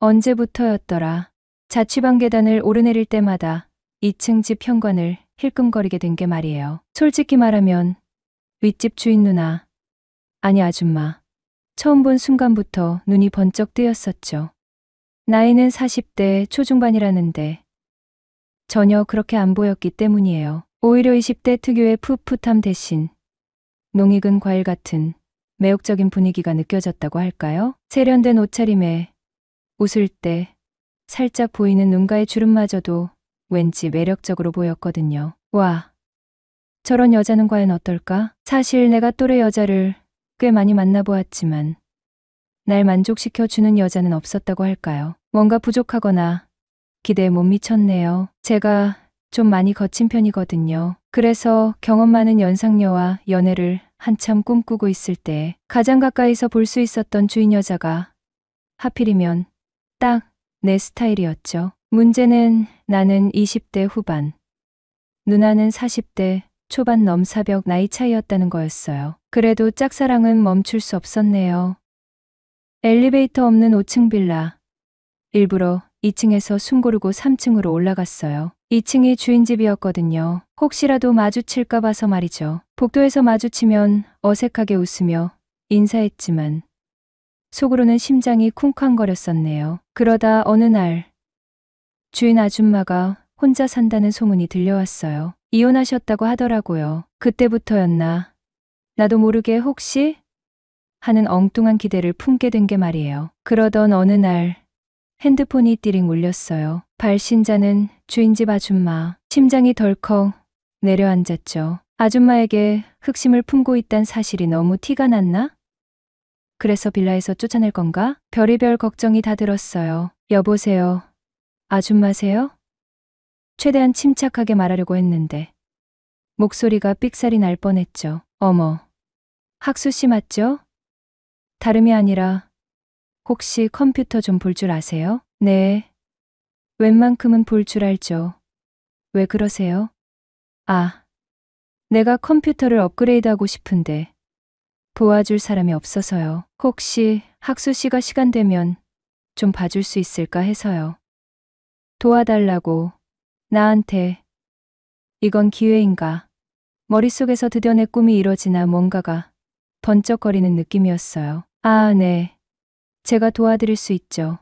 언제부터였더라. 자취방 계단을 오르내릴 때마다 2층 집 현관을 힐끔거리게 된 게 말이에요. 솔직히 말하면 윗집 주인 누나, 아니 아줌마, 처음 본 순간부터 눈이 번쩍 뜨였었죠. 나이는 40대 초중반이라는데 전혀 그렇게 안 보였기 때문이에요. 오히려 20대 특유의 풋풋함 대신 농익은 과일 같은 매혹적인 분위기가 느껴졌다고 할까요? 세련된 옷차림에 웃을 때 살짝 보이는 눈가의 주름마저도 왠지 매력적으로 보였거든요. 와, 저런 여자는 과연 어떨까? 사실 내가 또래 여자를 꽤 많이 만나보았지만 날 만족시켜주는 여자는 없었다고 할까요? 뭔가 부족하거나 기대에 못 미쳤네요. 제가 좀 많이 거친 편이거든요. 그래서 경험 많은 연상녀와 연애를 한참 꿈꾸고 있을 때 가장 가까이서 볼 수 있었던 주인 여자가 하필이면 딱 내 스타일이었죠. 문제는 나는 20대 후반, 누나는 40대 초반 넘사벽 나이 차이였다는 거였어요. 그래도 짝사랑은 멈출 수 없었네요. 엘리베이터 없는 5층 빌라. 일부러 2층에서 숨 고르고 3층으로 올라갔어요. 2층이 주인 집이었거든요. 혹시라도 마주칠까 봐서 말이죠. 복도에서 마주치면 어색하게 웃으며 인사했지만 속으로는 심장이 쿵쾅거렸었네요. 그러다 어느 날 주인 아줌마가 혼자 산다는 소문이 들려왔어요. 이혼하셨다고 하더라고요. 그때부터였나 나도 모르게 혹시 하는 엉뚱한 기대를 품게 된 게 말이에요. 그러던 어느 날 핸드폰이 띠링 울렸어요. 발신자는 주인집 아줌마. 심장이 덜컥 내려앉았죠. 아줌마에게 흑심을 품고 있단 사실이 너무 티가 났나? 그래서 빌라에서 쫓아낼 건가? 별의별 걱정이 다 들었어요. 여보세요. 아줌마세요? 최대한 침착하게 말하려고 했는데 목소리가 삑살이 날 뻔했죠. 어머, 학수 씨 맞죠? 다름이 아니라 혹시 컴퓨터 좀 볼 줄 아세요? 네. 웬만큼은 볼 줄 알죠. 왜 그러세요? 아, 내가 컴퓨터를 업그레이드하고 싶은데 도와줄 사람이 없어서요. 혹시 학수 씨가 시간 되면 좀 봐줄 수 있을까 해서요. 도와달라고. 나한테. 이건 기회인가? 머릿속에서 드디어 내 꿈이 이뤄지나 뭔가가 번쩍거리는 느낌이었어요. 아, 네. 제가 도와드릴 수 있죠.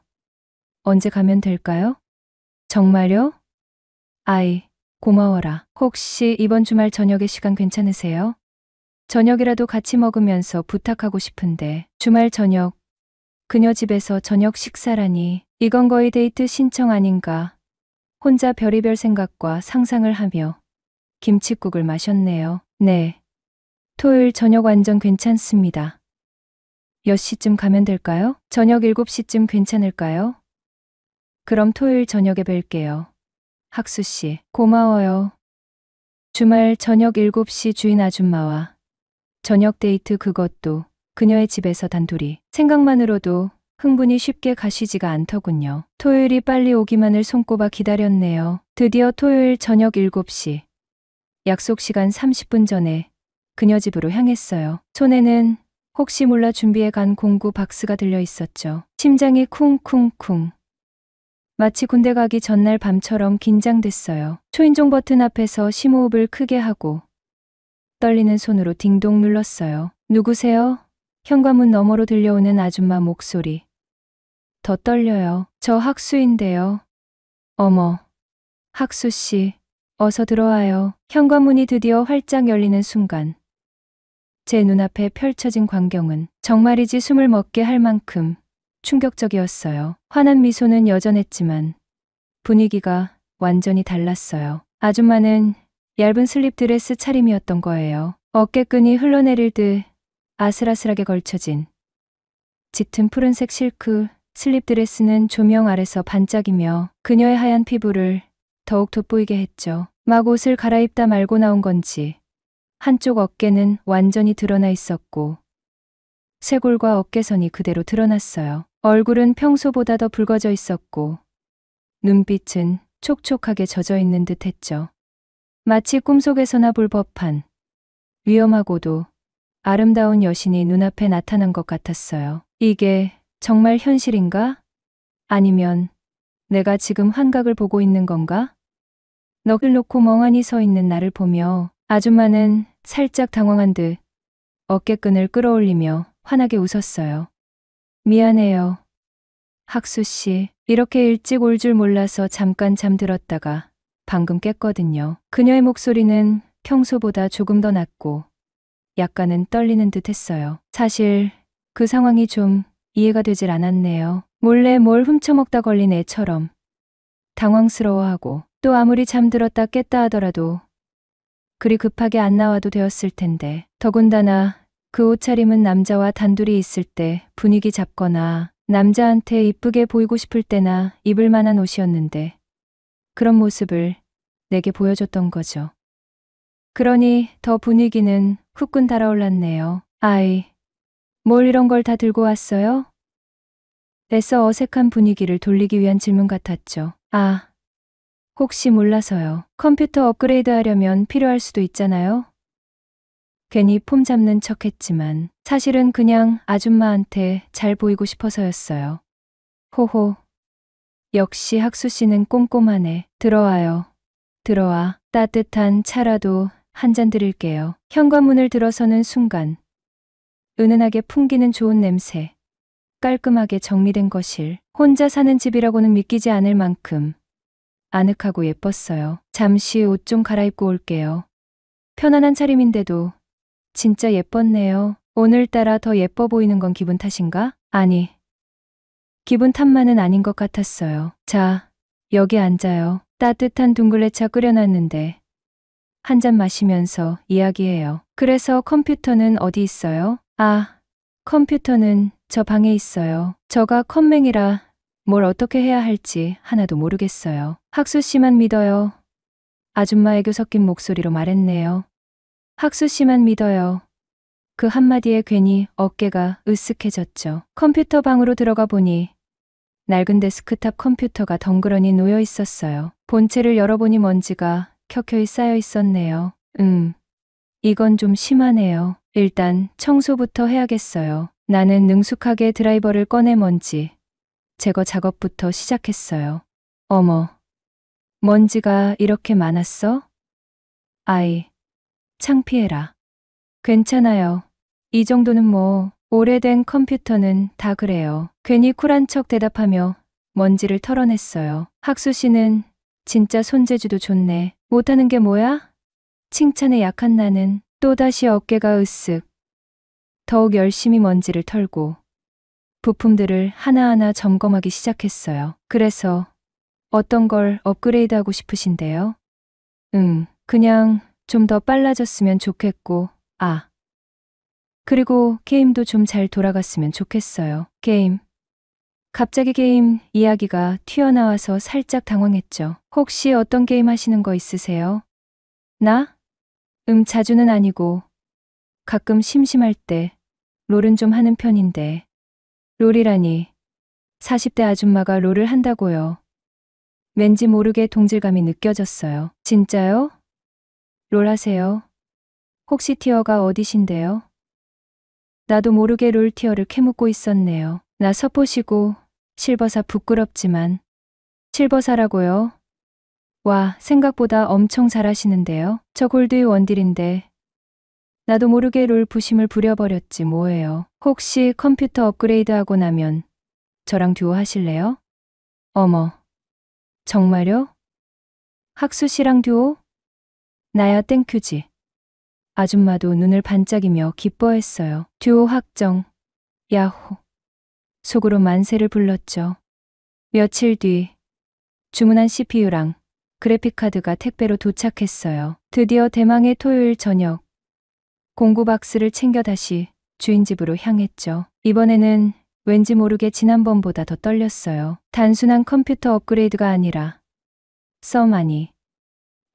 언제 가면 될까요? 정말요? 아이, 고마워라. 혹시 이번 주말 저녁에 시간 괜찮으세요? 저녁이라도 같이 먹으면서 부탁하고 싶은데 주말 저녁, 그녀 집에서 저녁 식사라니 이건 거의 데이트 신청 아닌가. 혼자 별의별 생각과 상상을 하며 김칫국을 마셨네요. 네. 토요일 저녁 완전 괜찮습니다. 몇 시쯤 가면 될까요? 저녁 7시쯤 괜찮을까요? 그럼 토요일 저녁에 뵐게요. 학수 씨, 고마워요. 주말 저녁 7시 주인 아줌마와 저녁 데이트 그것도 그녀의 집에서 단둘이. 생각만으로도 흥분이 쉽게 가시지가 않더군요. 토요일이 빨리 오기만을 손꼽아 기다렸네요. 드디어 토요일 저녁 7시. 약속 시간 30분 전에 그녀 집으로 향했어요. 손에는 혹시 몰라 준비해 간 공구 박스가 들려 있었죠. 심장이 쿵쿵쿵. 마치 군대 가기 전날 밤처럼 긴장됐어요. 초인종 버튼 앞에서 심호흡을 크게 하고 떨리는 손으로 딩동 눌렀어요. 누구세요? 현관문 너머로 들려오는 아줌마 목소리. 더 떨려요. 저 학수인데요. 어머, 학수 씨, 어서 들어와요. 현관문이 드디어 활짝 열리는 순간 제 눈앞에 펼쳐진 광경은 정말이지 숨을 먹게 할 만큼 충격적이었어요. 환한 미소는 여전했지만 분위기가 완전히 달랐어요. 아줌마는 얇은 슬립 드레스 차림이었던 거예요. 어깨끈이 흘러내릴 듯 아슬아슬하게 걸쳐진 짙은 푸른색 실크 슬립 드레스는 조명 아래서 반짝이며 그녀의 하얀 피부를 더욱 돋보이게 했죠. 막 옷을 갈아입다 말고 나온 건지 한쪽 어깨는 완전히 드러나 있었고 쇄골과 어깨선이 그대로 드러났어요. 얼굴은 평소보다 더 붉어져 있었고 눈빛은 촉촉하게 젖어 있는 듯 했죠. 마치 꿈속에서나 볼 법한 위험하고도 아름다운 여신이 눈앞에 나타난 것 같았어요. 이게 정말 현실인가? 아니면 내가 지금 환각을 보고 있는 건가? 넋을 놓고 멍하니 서 있는 나를 보며 아줌마는 살짝 당황한 듯 어깨끈을 끌어올리며 환하게 웃었어요. 미안해요. 학수 씨, 이렇게 일찍 올 줄 몰라서 잠깐 잠들었다가 방금 깼거든요. 그녀의 목소리는 평소보다 조금 더 낮고 약간은 떨리는 듯 했어요. 사실 그 상황이 좀 이해가 되질 않았네요. 몰래 뭘 훔쳐먹다 걸린 애처럼 당황스러워하고 또 아무리 잠들었다 깼다 하더라도 그리 급하게 안 나와도 되었을 텐데 더군다나 그 옷차림은 남자와 단둘이 있을 때 분위기 잡거나 남자한테 이쁘게 보이고 싶을 때나 입을 만한 옷이었는데 그런 모습을 내게 보여줬던 거죠. 그러니 더 분위기는 후끈 달아올랐네요. 아이, 뭘 이런 걸 다 들고 왔어요? 애써 어색한 분위기를 돌리기 위한 질문 같았죠. 아, 혹시 몰라서요. 컴퓨터 업그레이드 하려면 필요할 수도 있잖아요. 괜히 폼 잡는 척 했지만 사실은 그냥 아줌마한테 잘 보이고 싶어서였어요. 호호. 역시 학수 씨는 꼼꼼하네. 들어와요. 들어와. 따뜻한 차라도 한 잔 드릴게요. 현관문을 들어서는 순간 은은하게 풍기는 좋은 냄새. 깔끔하게 정리된 거실. 혼자 사는 집이라고는 믿기지 않을 만큼 아늑하고 예뻤어요. 잠시 옷 좀 갈아입고 올게요. 편안한 차림인데도 진짜 예뻤네요. 오늘따라 더 예뻐 보이는 건 기분 탓인가? 아니, 기분 탓만은 아닌 것 같았어요. 자, 여기 앉아요. 따뜻한 둥글레차 끓여놨는데 한 잔 마시면서 이야기해요. 그래서 컴퓨터는 어디 있어요? 아, 컴퓨터는 저 방에 있어요. 저가 컴맹이라 뭘 어떻게 해야 할지 하나도 모르겠어요. 학수 씨만 믿어요. 아줌마 애교 섞인 목소리로 말했네요. 학수 씨만 믿어요. 그 한마디에 괜히 어깨가 으쓱해졌죠. 컴퓨터 방으로 들어가 보니 낡은 데스크탑 컴퓨터가 덩그러니 놓여 있었어요. 본체를 열어보니 먼지가 켜켜이 쌓여 있었네요. 이건 좀 심하네요. 일단 청소부터 해야겠어요. 나는 능숙하게 드라이버를 꺼내 먼지 제거 작업부터 시작했어요. 어머, 먼지가 이렇게 많았어? 아이, 창피해라. 괜찮아요. 이 정도는 뭐, 오래된 컴퓨터는 다 그래요. 괜히 쿨한 척 대답하며 먼지를 털어냈어요. 학수 씨는 진짜 손재주도 좋네. 못하는 게 뭐야? 칭찬에 약한 나는 또다시 어깨가 으쓱. 더욱 열심히 먼지를 털고 부품들을 하나하나 점검하기 시작했어요. 그래서 어떤 걸 업그레이드하고 싶으신데요? 그냥 좀 더 빨라졌으면 좋겠고, 그리고 게임도 좀 잘 돌아갔으면 좋겠어요. 게임. 갑자기 게임 이야기가 튀어나와서 살짝 당황했죠. 혹시 어떤 게임 하시는 거 있으세요? 나? 자주는 아니고 가끔 심심할 때 롤은 좀 하는 편인데. 롤이라니. 40대 아줌마가 롤을 한다고요. 왠지 모르게 동질감이 느껴졌어요. 진짜요? 롤 하세요? 혹시 티어가 어디신데요? 나도 모르게 롤 티어를 캐묻고 있었네요. 나 서포시고 실버사 부끄럽지만. 실버사라고요? 와, 생각보다 엄청 잘하시는데요. 저 골드의 원딜인데. 나도 모르게 롤 부심을 부려버렸지 뭐예요. 혹시 컴퓨터 업그레이드하고 나면 저랑 듀오 하실래요? 어머, 정말요? 학수 씨랑 듀오? 나야 땡큐지. 아줌마도 눈을 반짝이며 기뻐했어요. 듀오 확정. 야호. 속으로 만세를 불렀죠. 며칠 뒤 주문한 CPU랑 그래픽카드가 택배로 도착했어요. 드디어 대망의 토요일 저녁. 공구 박스를 챙겨 다시 주인 집으로 향했죠. 이번에는 왠지 모르게 지난번보다 더 떨렸어요. 단순한 컴퓨터 업그레이드가 아니라 썸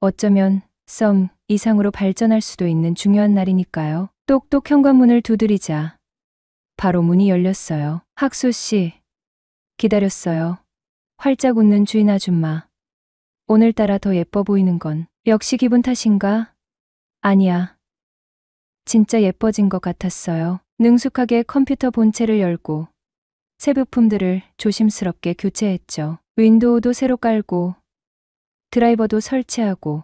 어쩌면 썸 이상으로 발전할 수도 있는 중요한 날이니까요. 똑똑 현관문을 두드리자 바로 문이 열렸어요. 학수 씨. 기다렸어요. 활짝 웃는 주인 아줌마. 오늘따라 더 예뻐 보이는 건 역시 기분 탓인가? 아니야. 진짜 예뻐진 것 같았어요. 능숙하게 컴퓨터 본체를 열고 새 부품들을 조심스럽게 교체했죠. 윈도우도 새로 깔고 드라이버도 설치하고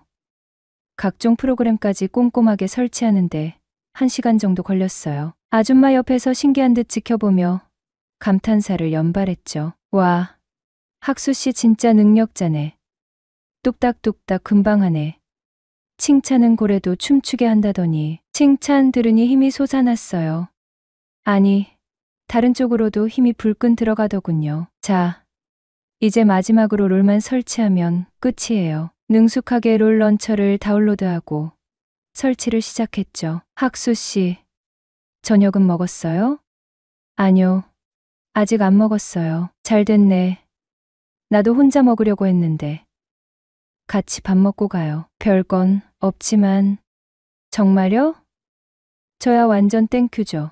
각종 프로그램까지 꼼꼼하게 설치하는데 1시간 정도 걸렸어요. 아줌마 옆에서 신기한 듯 지켜보며 감탄사를 연발했죠. 와, 학수 씨 진짜 능력자네. 뚝딱뚝딱 금방 하네. 칭찬은 고래도 춤추게 한다더니. 칭찬 들으니 힘이 솟아났어요. 아니, 다른 쪽으로도 힘이 불끈 들어가더군요. 자, 이제 마지막으로 롤만 설치하면 끝이에요. 능숙하게 롤 런처를 다운로드하고 설치를 시작했죠. 학수 씨, 저녁은 먹었어요? 아니요, 아직 안 먹었어요. 잘 됐네. 나도 혼자 먹으려고 했는데. 같이 밥 먹고 가요. 별건 없지만. 정말요? 저야 완전 땡큐죠.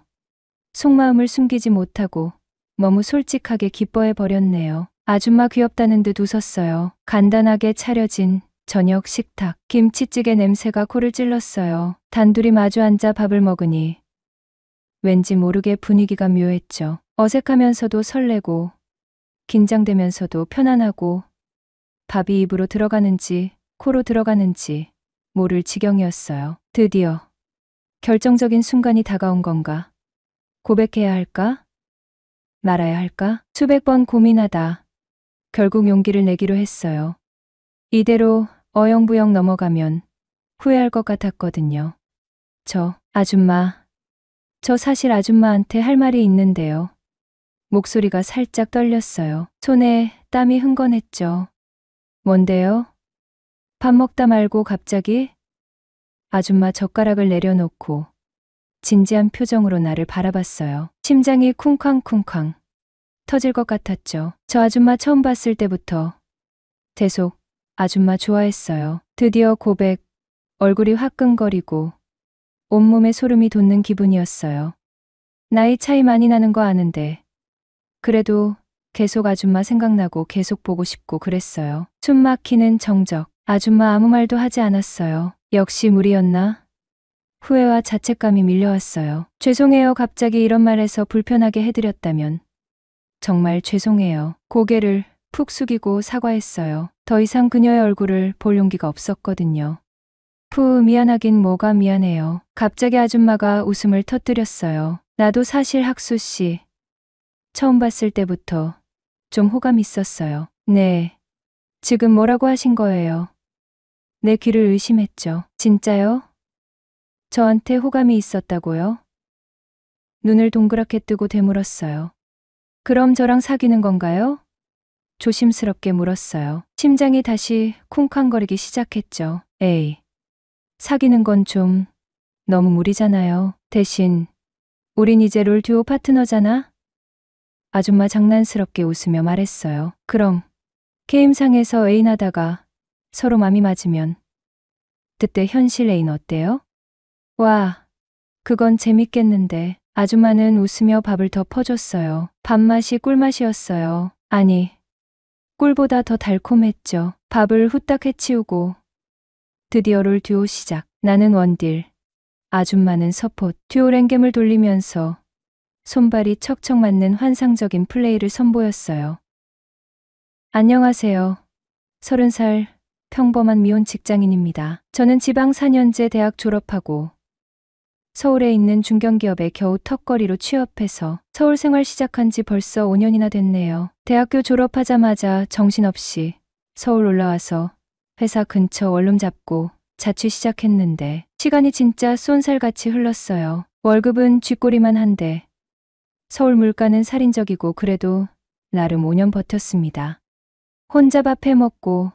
속마음을 숨기지 못하고 너무 솔직하게 기뻐해 버렸네요. 아줌마 귀엽다는 듯 웃었어요. 간단하게 차려진 저녁 식탁. 김치찌개 냄새가 코를 찔렀어요. 단둘이 마주 앉아 밥을 먹으니 왠지 모르게 분위기가 묘했죠. 어색하면서도 설레고 긴장되면서도 편안하고 밥이 입으로 들어가는지 코로 들어가는지 모를 지경이었어요. 드디어 결정적인 순간이 다가온 건가? 고백해야 할까? 말아야 할까? 수백 번 고민하다 결국 용기를 내기로 했어요. 이대로 어영부영 넘어가면 후회할 것 같았거든요. 아줌마, 저 사실 아줌마한테 할 말이 있는데요. 목소리가 살짝 떨렸어요. 손에 땀이 흥건했죠. 뭔데요? 밥 먹다 말고 갑자기? 아줌마 젓가락을 내려놓고 진지한 표정으로 나를 바라봤어요. 심장이 쿵쾅쿵쾅 터질 것 같았죠. 저 아줌마 처음 봤을 때부터 계속 아줌마 좋아했어요. 드디어 고백, 얼굴이 화끈거리고 온몸에 소름이 돋는 기분이었어요. 나이 차이 많이 나는 거 아는데 그래도 계속 아줌마 생각나고 계속 보고 싶고 그랬어요. 숨 막히는 정적. 아줌마 아무 말도 하지 않았어요. 역시 무리였나? 후회와 자책감이 밀려왔어요. 죄송해요. 갑자기 이런 말해서 불편하게 해드렸다면. 정말 죄송해요. 고개를 푹 숙이고 사과했어요. 더 이상 그녀의 얼굴을 볼 용기가 없었거든요. 미안하긴 뭐가 미안해요. 갑자기 아줌마가 웃음을 터뜨렸어요. 나도 사실 학수 씨 처음 봤을 때부터 좀 호감 있었어요. 네. 지금 뭐라고 하신 거예요? 내 귀를 의심했죠. 진짜요? 저한테 호감이 있었다고요? 눈을 동그랗게 뜨고 되물었어요. 그럼 저랑 사귀는 건가요? 조심스럽게 물었어요. 심장이 다시 쿵쾅거리기 시작했죠. 에이, 사귀는 건 좀 너무 무리잖아요. 대신 우린 이제 롤 듀오 파트너잖아? 아줌마 장난스럽게 웃으며 말했어요. 그럼 게임상에서 애인하다가 서로 맘이 맞으면 그때 현실 애인 어때요? 와, 그건 재밌겠는데. 아줌마는 웃으며 밥을 더 퍼줬어요. 밥맛이 꿀맛이었어요. 아니, 꿀보다 더 달콤했죠. 밥을 후딱 해치우고 드디어 롤 듀오 시작. 나는 원딜, 아줌마는 서폿. 듀오 랭겜을 돌리면서 손발이 척척 맞는 환상적인 플레이를 선보였어요. 안녕하세요. 30살 평범한 미혼 직장인입니다. 저는 지방 4년제 대학 졸업하고 서울에 있는 중견기업에 겨우 턱걸이로 취업해서 서울 생활 시작한 지 벌써 5년이나 됐네요. 대학교 졸업하자마자 정신없이 서울 올라와서 회사 근처 원룸 잡고 자취 시작했는데 시간이 진짜 쏜살같이 흘렀어요. 월급은 쥐꼬리만 한데 서울 물가는 살인적이고 그래도 나름 5년 버텼습니다. 혼자 밥 해먹고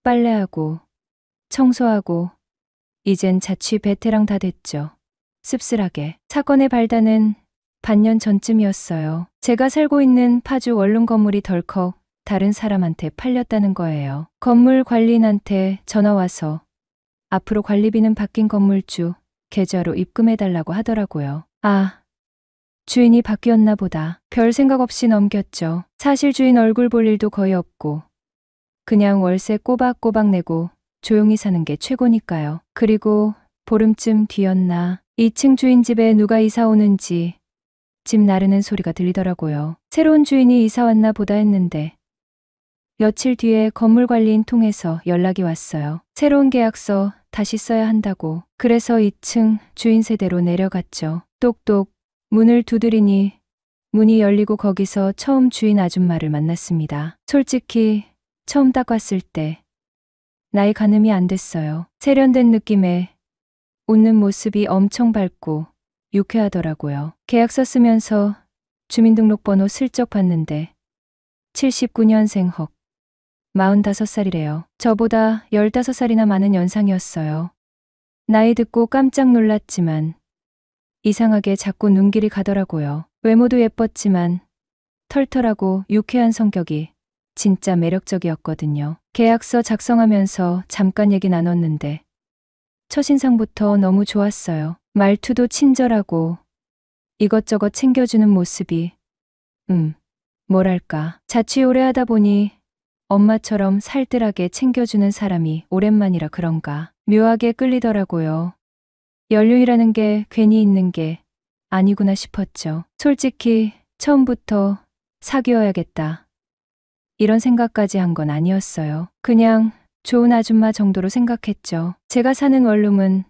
빨래하고 청소하고 이젠 자취 베테랑 다 됐죠. 씁쓸하게. 사건의 발단은 반년 전쯤이었어요. 제가 살고 있는 파주 원룸 건물이 덜컥 다른 사람한테 팔렸다는 거예요. 건물 관리인한테 전화 와서 앞으로 관리비는 바뀐 건물주 계좌로 입금해달라고 하더라고요. 아, 주인이 바뀌었나 보다. 별 생각 없이 넘겼죠. 사실 주인 얼굴 볼 일도 거의 없고 그냥 월세 꼬박꼬박 내고 조용히 사는 게 최고니까요. 그리고 보름쯤 뒤였나 2층 주인 집에 누가 이사 오는지 집 나르는 소리가 들리더라고요. 새로운 주인이 이사 왔나 보다 했는데 며칠 뒤에 건물관리인 통해서 연락이 왔어요. 새로운 계약서 다시 써야 한다고. 그래서 2층 주인 세대로 내려갔죠. 똑똑 문을 두드리니 문이 열리고 거기서 처음 주인 아줌마를 만났습니다. 솔직히 처음 딱 왔을 때 나이 가늠이 안 됐어요. 세련된 느낌에 웃는 모습이 엄청 밝고 유쾌하더라고요. 계약서 쓰면서 주민등록번호 슬쩍 봤는데 79년생 헉 45살이래요. 저보다 15살이나 많은 연상이었어요. 나이 듣고 깜짝 놀랐지만 이상하게 자꾸 눈길이 가더라고요. 외모도 예뻤지만 털털하고 유쾌한 성격이 진짜 매력적이었거든요. 계약서 작성하면서 잠깐 얘기 나눴는데 첫인상부터 너무 좋았어요. 말투도 친절하고 이것저것 챙겨주는 모습이 뭐랄까 자취 오래 하다 보니 엄마처럼 살뜰하게 챙겨주는 사람이 오랜만이라 그런가 묘하게 끌리더라고요. 연륜이라는 게 괜히 있는 게 아니구나 싶었죠. 솔직히 처음부터 사귀어야겠다 이런 생각까지 한 건 아니었어요. 그냥 좋은 아줌마 정도로 생각했죠. 제가 사는 원룸은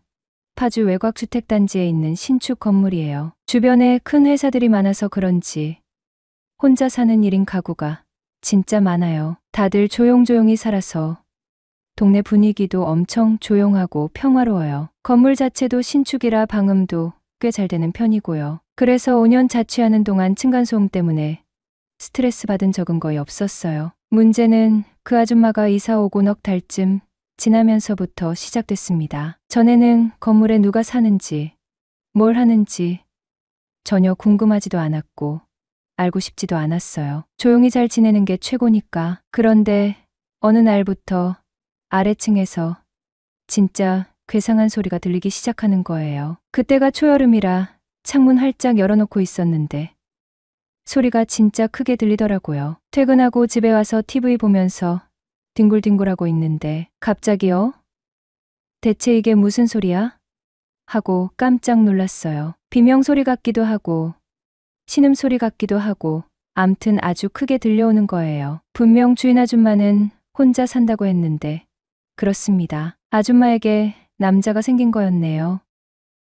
파주 외곽주택단지에 있는 신축 건물이에요. 주변에 큰 회사들이 많아서 그런지 혼자 사는 1인 가구가 진짜 많아요. 다들 조용조용히 살아서 동네 분위기도 엄청 조용하고 평화로워요. 건물 자체도 신축이라 방음도 꽤 잘 되는 편이고요. 그래서 5년 자취하는 동안 층간소음 때문에 스트레스 받은 적은 거의 없었어요. 문제는 그 아줌마가 이사 오고 넉 달쯤 지나면서부터 시작됐습니다. 전에는 건물에 누가 사는지 뭘 하는지 전혀 궁금하지도 않았고 알고 싶지도 않았어요. 조용히 잘 지내는 게 최고니까. 그런데 어느 날부터 아래층에서 진짜 괴상한 소리가 들리기 시작하는 거예요. 그때가 초여름이라 창문 활짝 열어놓고 있었는데 소리가 진짜 크게 들리더라고요. 퇴근하고 집에 와서 TV 보면서 뒹굴뒹굴하고 있는데 갑자기요? 대체 이게 무슨 소리야? 하고 깜짝 놀랐어요. 비명소리 같기도 하고 신음소리 같기도 하고 암튼 아주 크게 들려오는 거예요. 분명 주인 아줌마는 혼자 산다고 했는데 그렇습니다. 아줌마에게 남자가 생긴 거였네요.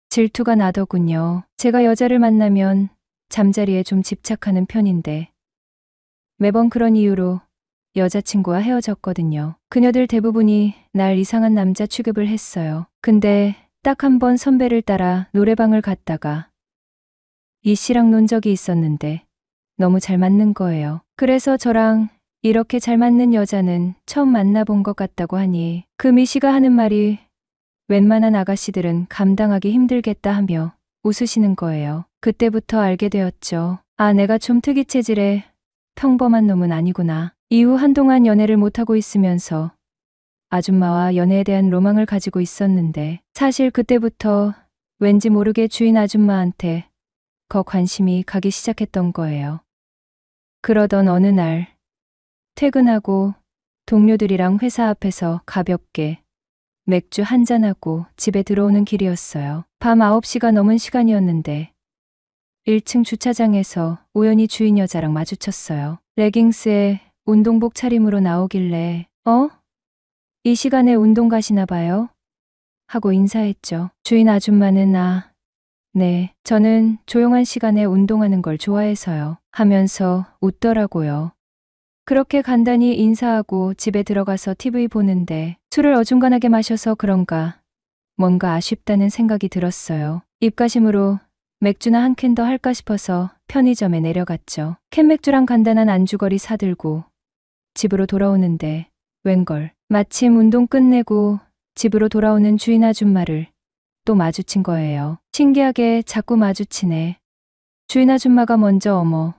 질투가 나더군요. 제가 여자를 만나면 잠자리에 좀 집착하는 편인데 매번 그런 이유로 여자친구와 헤어졌거든요. 그녀들 대부분이 날 이상한 남자 취급을 했어요. 근데 딱 한 번 선배를 따라 노래방을 갔다가 이 씨랑 논 적이 있었는데 너무 잘 맞는 거예요. 그래서 저랑 이렇게 잘 맞는 여자는 처음 만나본 것 같다고 하니 그 미 씨가 하는 말이 웬만한 아가씨들은 감당하기 힘들겠다 하며 웃으시는 거예요. 그때부터 알게 되었죠. 아, 내가 좀 특이 체질에 평범한 놈은 아니구나. 이후 한동안 연애를 못하고 있으면서 아줌마와 연애에 대한 로망을 가지고 있었는데 사실 그때부터 왠지 모르게 주인 아줌마한테 관심이 가기 시작했던 거예요. 그러던 어느 날 퇴근하고 동료들이랑 회사 앞에서 가볍게 맥주 한잔하고 집에 들어오는 길이었어요. 밤 9시가 넘은 시간이었는데 1층 주차장에서 우연히 주인 여자랑 마주쳤어요. 레깅스에 운동복 차림으로 나오길래 이 시간에 운동 가시나 봐요? 하고 인사했죠. 주인 아줌마는 네, 저는 조용한 시간에 운동하는 걸 좋아해서요. 하면서 웃더라고요. 그렇게 간단히 인사하고 집에 들어가서 TV 보는데 술을 어중간하게 마셔서 그런가 뭔가 아쉽다는 생각이 들었어요. 입가심으로 맥주나 한 캔 더 할까 싶어서 편의점에 내려갔죠. 캔맥주랑 간단한 안주거리 사들고 집으로 돌아오는데 웬걸 마침 운동 끝내고 집으로 돌아오는 주인 아줌마를 또 마주친 거예요. 신기하게 자꾸 마주치네. 주인 아줌마가 먼저 어머,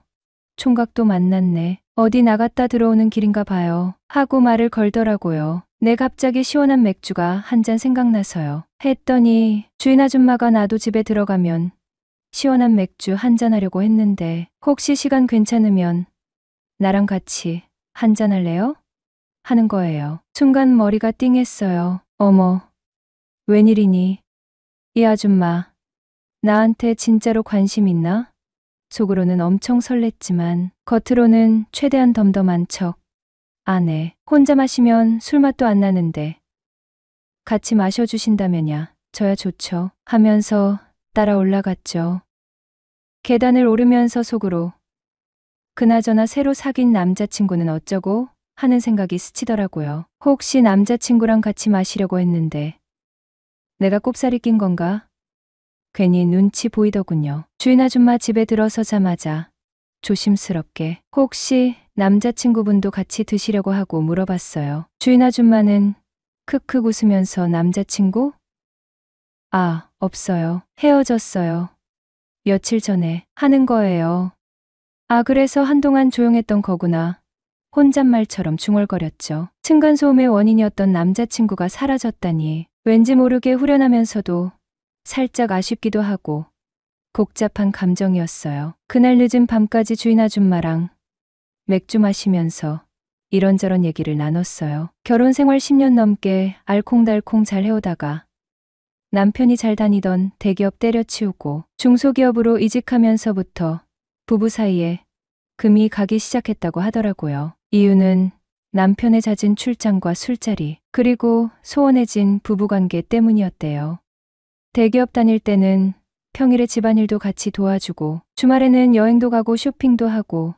총각도 만났네. 어디 나갔다 들어오는 길인가 봐요. 하고 말을 걸더라고요. 네, 갑자기 시원한 맥주가 한 잔 생각나서요. 했더니 주인 아줌마가 나도 집에 들어가면 시원한 맥주 한 잔 하려고 했는데 혹시 시간 괜찮으면 나랑 같이 한 잔 할래요? 하는 거예요. 순간 머리가 띵했어요. 어머, 웬일이니? 이 아줌마 나한테 진짜로 관심 있나? 속으로는 엄청 설렜지만 겉으로는 최대한 덤덤한 척. 네. 혼자 마시면 술맛도 안 나는데 같이 마셔주신다면야 저야 좋죠. 하면서 따라 올라갔죠. 계단을 오르면서 속으로 그나저나 새로 사귄 남자친구는 어쩌고 하는 생각이 스치더라고요. 혹시 남자친구랑 같이 마시려고 했는데 내가 꼽살이 낀 건가? 괜히 눈치 보이더군요. 주인 아줌마 집에 들어서자마자 조심스럽게 혹시 남자친구분도 같이 드시려고 하고 물어봤어요. 주인 아줌마는 크크 웃으면서 남자친구? 없어요. 헤어졌어요. 며칠 전에 하는 거예요. 그래서 한동안 조용했던 거구나. 혼잣말처럼 중얼거렸죠. 층간소음의 원인이었던 남자친구가 사라졌다니 왠지 모르게 후련하면서도 살짝 아쉽기도 하고 복잡한 감정이었어요. 그날 늦은 밤까지 주인 아줌마랑 맥주 마시면서 이런저런 얘기를 나눴어요. 결혼 생활 10년 넘게 알콩달콩 잘 해오다가 남편이 잘 다니던 대기업 때려치우고 중소기업으로 이직하면서부터 부부 사이에 금이 가기 시작했다고 하더라고요. 이유는 남편의 잦은 출장과 술자리, 그리고 소원해진 부부관계 때문이었대요. 대기업 다닐 때는 평일에 집안일도 같이 도와주고 주말에는 여행도 가고 쇼핑도 하고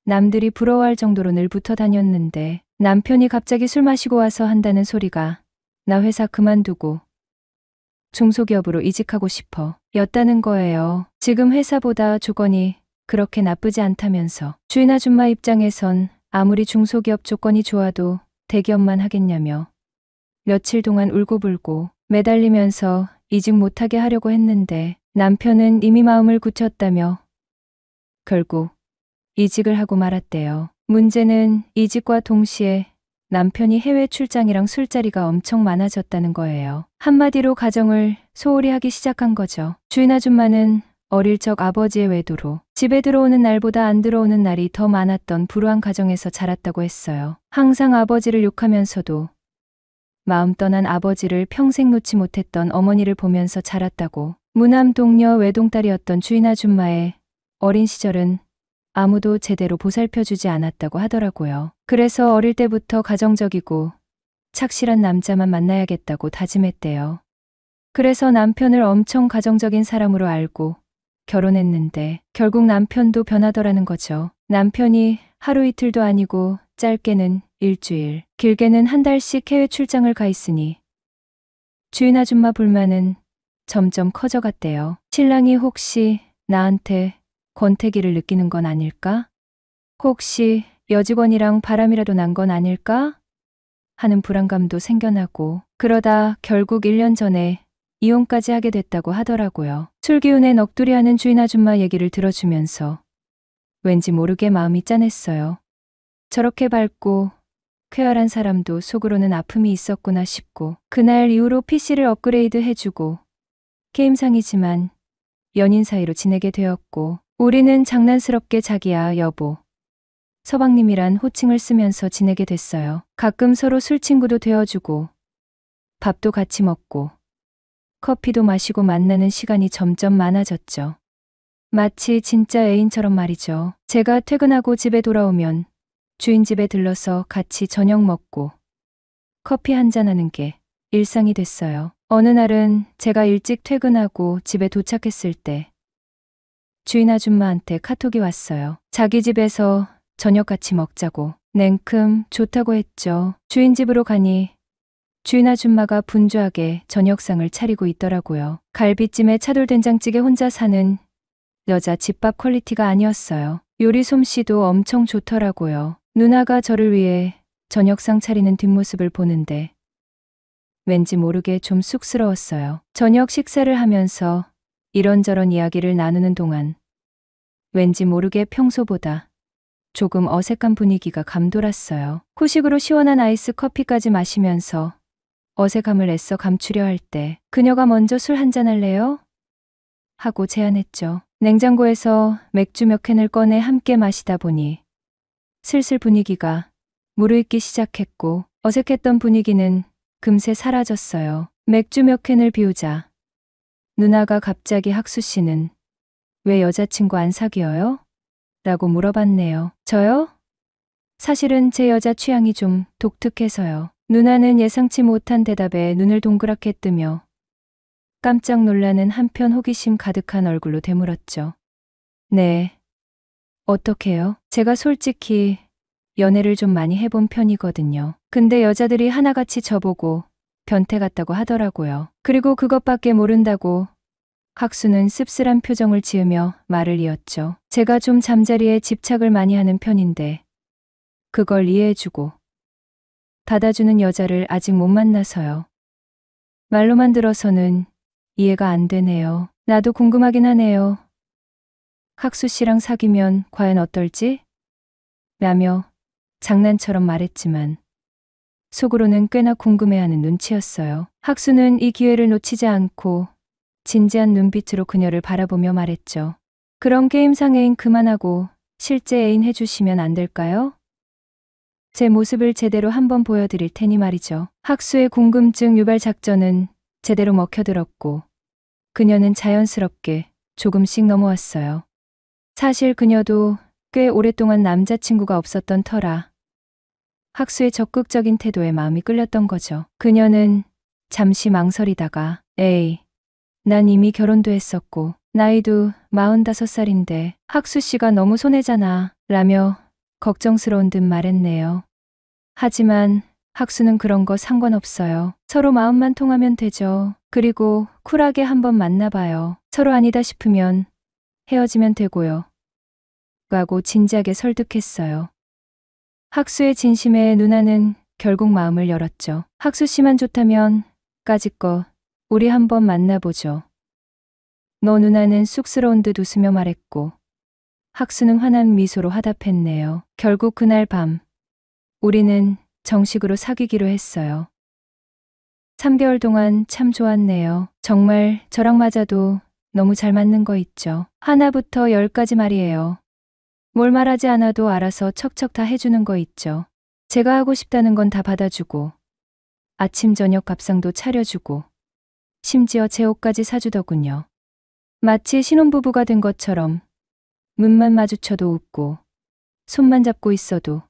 남들이 부러워할 정도로 늘 붙어 다녔는데 남편이 갑자기 술 마시고 와서 한다는 소리가 나 회사 그만두고 중소기업으로 이직하고 싶어 였다는 거예요. 지금 회사보다 조건이 그렇게 나쁘지 않다면서 주인 아줌마 입장에선 아무리 중소기업 조건이 좋아도 대기업만 하겠냐며 며칠 동안 울고불고 매달리면서 이직 못하게 하려고 했는데 남편은 이미 마음을 굳혔다며 결국 이직을 하고 말았대요. 문제는 이직과 동시에 남편이 해외 출장이랑 술자리가 엄청 많아졌다는 거예요. 한마디로 가정을 소홀히 하기 시작한 거죠. 주인 아줌마는 어릴 적 아버지의 외도로 집에 들어오는 날보다 안 들어오는 날이 더 많았던 불우한 가정에서 자랐다고 했어요. 항상 아버지를 욕하면서도 마음 떠난 아버지를 평생 놓지 못했던 어머니를 보면서 자랐다고. 무남 동녀 외동딸이었던 주인 아줌마의 어린 시절은 아무도 제대로 보살펴주지 않았다고 하더라고요. 그래서 어릴 때부터 가정적이고 착실한 남자만 만나야겠다고 다짐했대요. 그래서 남편을 엄청 가정적인 사람으로 알고 결혼했는데 결국 남편도 변하더라는 거죠. 남편이 하루 이틀도 아니고 짧게는 일주일, 길게는 한 달씩 해외 출장을 가 있으니 주인 아줌마 불만은 점점 커져갔대요. 신랑이 혹시 나한테 권태기를 느끼는 건 아닐까? 혹시 여직원이랑 바람이라도 난 건 아닐까? 하는 불안감도 생겨나고 그러다 결국 1년 전에 이혼까지 하게 됐다고 하더라고요. 술 기운에 넋두리하는 주인 아줌마 얘기를 들어주면서 왠지 모르게 마음이 짠했어요. 저렇게 밝고 쾌활한 사람도 속으로는 아픔이 있었구나 싶고 그날 이후로 PC를 업그레이드 해주고 게임상이지만 연인 사이로 지내게 되었고 우리는 장난스럽게 자기야 여보 서방님이란 호칭을 쓰면서 지내게 됐어요. 가끔 서로 술친구도 되어주고 밥도 같이 먹고 커피도 마시고 만나는 시간이 점점 많아졌죠. 마치 진짜 애인처럼 말이죠. 제가 퇴근하고 집에 돌아오면 주인 집에 들러서 같이 저녁 먹고 커피 한잔하는 게 일상이 됐어요. 어느 날은 제가 일찍 퇴근하고 집에 도착했을 때 주인 아줌마한테 카톡이 왔어요. 자기 집에서 저녁 같이 먹자고. 냉큼 좋다고 했죠. 주인 집으로 가니 주인 아줌마가 분주하게 저녁상을 차리고 있더라고요. 갈비찜에 차돌된장찌개 혼자 사는 여자 집밥 퀄리티가 아니었어요. 요리 솜씨도 엄청 좋더라고요. 누나가 저를 위해 저녁상 차리는 뒷모습을 보는데 왠지 모르게 좀 쑥스러웠어요. 저녁 식사를 하면서 이런저런 이야기를 나누는 동안 왠지 모르게 평소보다 조금 어색한 분위기가 감돌았어요. 후식으로 시원한 아이스 커피까지 마시면서 어색함을 애써 감추려 할 때 그녀가 먼저 술 한잔 할래요? 하고 제안했죠. 냉장고에서 맥주 몇 캔을 꺼내 함께 마시다 보니 슬슬 분위기가 무르익기 시작했고 어색했던 분위기는 금세 사라졌어요. 맥주 몇 캔을 비우자 누나가 갑자기 학수 씨는 왜 여자친구 안 사귀어요? 라고 물어봤네요. 저요? 사실은 제 여자 취향이 좀 독특해서요. 누나는 예상치 못한 대답에 눈을 동그랗게 뜨며 깜짝 놀라는 한편 호기심 가득한 얼굴로 되물었죠. 네. 어떡해요? 제가 솔직히 연애를 좀 많이 해본 편이거든요. 근데 여자들이 하나같이 저보고 변태 같다고 하더라고요. 그리고 그것밖에 모른다고 학수는 씁쓸한 표정을 지으며 말을 이었죠. 제가 좀 잠자리에 집착을 많이 하는 편인데 그걸 이해해주고 받아주는 여자를 아직 못 만나서요. 말로만 들어서는 이해가 안 되네요. 나도 궁금하긴 하네요. 학수 씨랑 사귀면 과연 어떨지? 라며 장난처럼 말했지만 속으로는 꽤나 궁금해하는 눈치였어요. 학수는 이 기회를 놓치지 않고 진지한 눈빛으로 그녀를 바라보며 말했죠. 그런 게임상 애인 그만하고 실제 애인 해주시면 안 될까요? 제 모습을 제대로 한번 보여드릴 테니 말이죠. 학수의 궁금증 유발 작전은 제대로 먹혀들었고 그녀는 자연스럽게 조금씩 넘어왔어요. 사실 그녀도 꽤 오랫동안 남자친구가 없었던 터라 학수의 적극적인 태도에 마음이 끌렸던 거죠. 그녀는 잠시 망설이다가 에이, 난 이미 결혼도 했었고 나이도 45살인데 학수 씨가 너무 손해잖아 라며 걱정스러운 듯 말했네요. 하지만 학수는 그런 거 상관없어요. 서로 마음만 통하면 되죠. 그리고 쿨하게 한번 만나봐요. 서로 아니다 싶으면 헤어지면 되고요. 라고 진지하게 설득했어요. 학수의 진심에 누나는 결국 마음을 열었죠. 학수 씨만 좋다면 까짓거 우리 한번 만나보죠. 너 누나는 쑥스러운 듯 웃으며 말했고 학수는 환한 미소로 화답했네요. 결국 그날 밤 우리는 정식으로 사귀기로 했어요. 3개월 동안 참 좋았네요. 정말 저랑 맞아도 너무 잘 맞는 거 있죠. 하나부터 10까지 말이에요. 뭘 말하지 않아도 알아서 척척 다 해주는 거 있죠. 제가 하고 싶다는 건 다 받아주고 아침 저녁 밥상도 차려주고 심지어 제 옷까지 사주더군요. 마치 신혼부부가 된 것처럼 눈만 마주쳐도 웃고 손만 잡고 있어도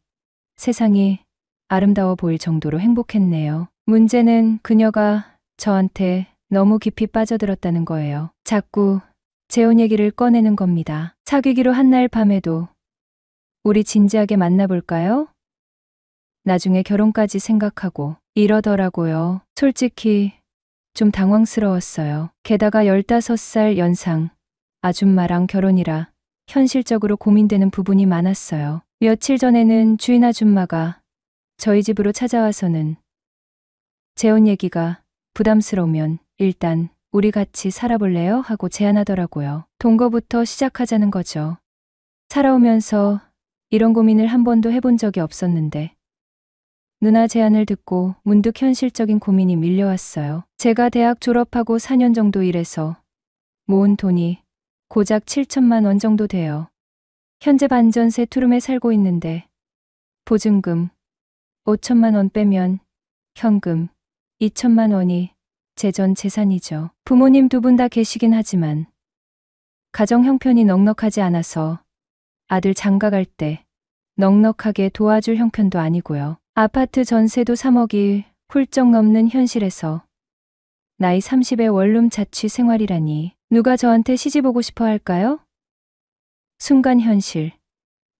세상이 아름다워 보일 정도로 행복했네요. 문제는 그녀가 저한테 너무 깊이 빠져들었다는 거예요. 자꾸 재혼 얘기를 꺼내는 겁니다. 사귀기로 한 날 밤에도 우리 진지하게 만나볼까요? 나중에 결혼까지 생각하고 이러더라고요. 솔직히 좀 당황스러웠어요. 게다가 15살 연상 아줌마랑 결혼이라 현실적으로 고민되는 부분이 많았어요. 며칠 전에는 주인 아줌마가 저희 집으로 찾아와서는 재혼 얘기가 부담스러우면 일단 우리 같이 살아볼래요? 하고 제안하더라고요. 동거부터 시작하자는 거죠. 살아오면서 이런 고민을 한 번도 해본 적이 없었는데 누나 제안을 듣고 문득 현실적인 고민이 밀려왔어요. 제가 대학 졸업하고 4년 정도 일해서 모은 돈이 고작 7천만 원 정도 돼요. 현재 반전세 투룸에 살고 있는데 보증금 5천만 원 빼면 현금 2천만 원이 제 전 재산이죠. 부모님 두 분 다 계시긴 하지만 가정 형편이 넉넉하지 않아서 아들 장가 갈 때 넉넉하게 도와줄 형편도 아니고요. 아파트 전세도 3억이 훌쩍 넘는 현실에서 나이 30의 원룸 자취 생활이라니 누가 저한테 시집 오고 싶어 할까요? 순간 현실,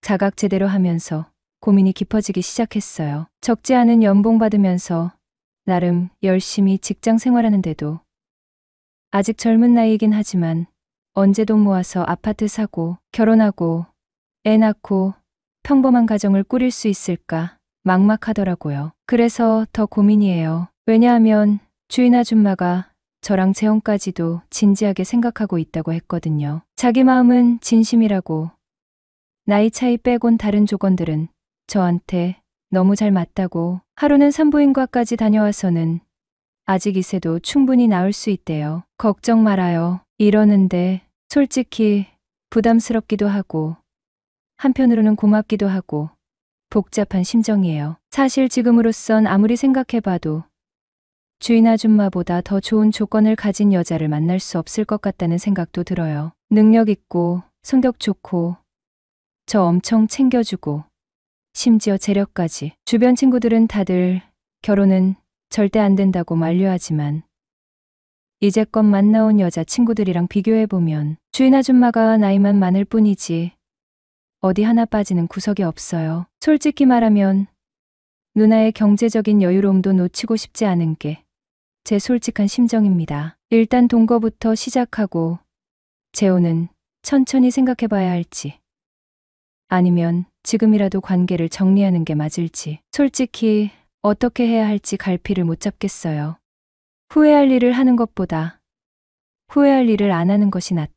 자각 제대로 하면서 고민이 깊어지기 시작했어요. 적지 않은 연봉 받으면서 나름 열심히 직장 생활하는데도 아직 젊은 나이이긴 하지만 언제 돈 모아서 아파트 사고 결혼하고 애 낳고 평범한 가정을 꾸릴 수 있을까 막막하더라고요. 그래서 더 고민이에요. 왜냐하면 주인 아줌마가 저랑 재혼까지도 진지하게 생각하고 있다고 했거든요. 자기 마음은 진심이라고 나이 차이 빼곤 다른 조건들은 저한테 너무 잘 맞다고 하루는 산부인과까지 다녀와서는 아직 이세도 충분히 나을 수 있대요. 걱정 말아요. 이러는데 솔직히 부담스럽기도 하고 한편으로는 고맙기도 하고 복잡한 심정이에요. 사실 지금으로선 아무리 생각해봐도 주인 아줌마보다 더 좋은 조건을 가진 여자를 만날 수 없을 것 같다는 생각도 들어요. 능력 있고 성격 좋고 저 엄청 챙겨주고 심지어 재력까지. 주변 친구들은 다들 결혼은 절대 안 된다고 만류하지만 이제껏 만나온 여자 친구들이랑 비교해보면 주인 아줌마가 나이만 많을 뿐이지 어디 하나 빠지는 구석이 없어요. 솔직히 말하면 누나의 경제적인 여유로움도 놓치고 싶지 않은 게 제 솔직한 심정입니다. 일단 동거부터 시작하고 재혼은 천천히 생각해봐야 할지 아니면 지금이라도 관계를 정리하는 게 맞을지 솔직히 어떻게 해야 할지 갈피를 못 잡겠어요. 후회할 일을 하는 것보다 후회할 일을 안 하는 것이 낫다.